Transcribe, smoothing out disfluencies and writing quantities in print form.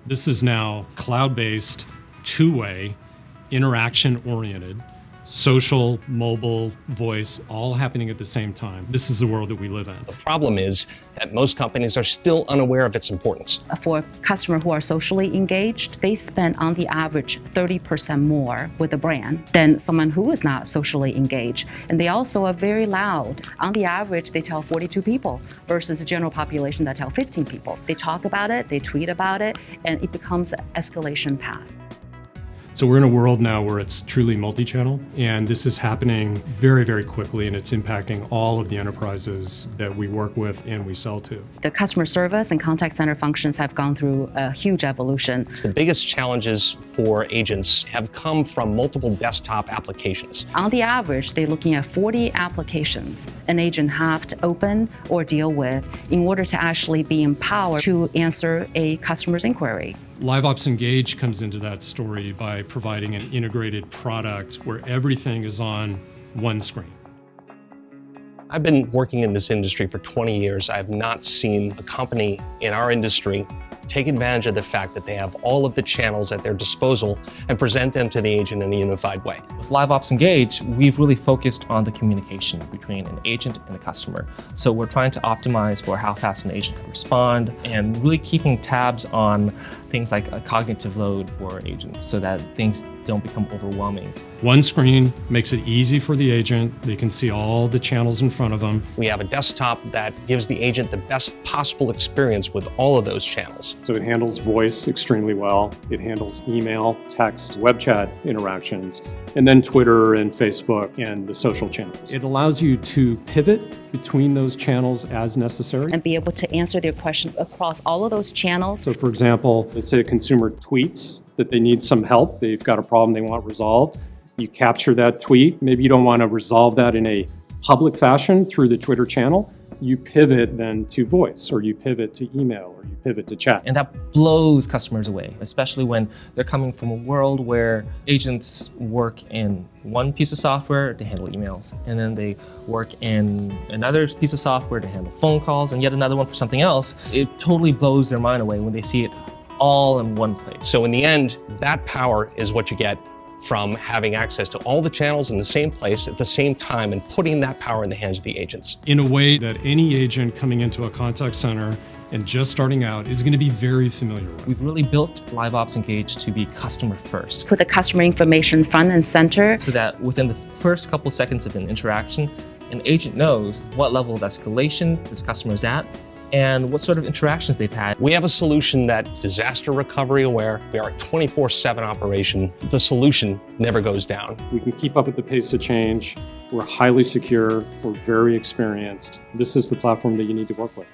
This is now cloud-based, two-way, interaction-oriented, social, mobile, voice, all happening at the same time. This is the world that we live in. The problem is that most companies are still unaware of its importance. For customers who are socially engaged, they spend on the average 30% more with a brand than someone who is not socially engaged. And they also are very loud. On the average, they tell 42 people versus the general population that tell 15 people. They talk about it, they tweet about it, and it becomes an escalation path. So we're in a world now where it's truly multi-channel, and this is happening very, very quickly, and it's impacting all of the enterprises that we work with and we sell to. The customer service and contact center functions have gone through a huge evolution. The biggest challenges for agents have come from multiple desktop applications. On the average, they're looking at 40 applications an agent have to open or deal with in order to actually be empowered to answer a customer's inquiry. LiveOps Engage comes into that story by providing an integrated product where everything is on one screen. I've been working in this industry for 20 years. I have not seen a company in our industry take advantage of the fact that they have all of the channels at their disposal and present them to the agent in a unified way. With LiveOps Engage, we've really focused on the communication between an agent and a customer. So we're trying to optimize for how fast an agent can respond and really keeping tabs on things like a cognitive load for agents so that things don't become overwhelming. One screen makes it easy for the agent. They can see all the channels in front of them. We have a desktop that gives the agent the best possible experience with all of those channels. So it handles voice extremely well. It handles email, text, web chat interactions, and then Twitter and Facebook and the social channels. It allows you to pivot between those channels as necessary. And be able to answer their questions across all of those channels. So for example, let's say a consumer tweets that they need some help, they've got a problem they want resolved. You capture that tweet. Maybe you don't want to resolve that in a public fashion through the Twitter channel. You pivot then to voice, or you pivot to email, or you pivot to chat. And that blows customers away, especially when they're coming from a world where agents work in one piece of software to handle emails, and then they work in another piece of software to handle phone calls, and yet another one for something else. It totally blows their mind away when they see it all in one place. So in the end, that power is what you get from having access to all the channels in the same place at the same time and putting that power in the hands of the agents. In a way that any agent coming into a contact center and just starting out is going to be very familiar with. We've really built LiveOps Engage to be customer first. Put the customer information front and center. So that within the first couple seconds of an interaction, an agent knows what level of escalation this customer is at and what sort of interactions they've had. We have a solution that's disaster recovery aware. We are a 24/7 operation. The solution never goes down. We can keep up with the pace of change. We're highly secure. We're very experienced. This is the platform that you need to work with.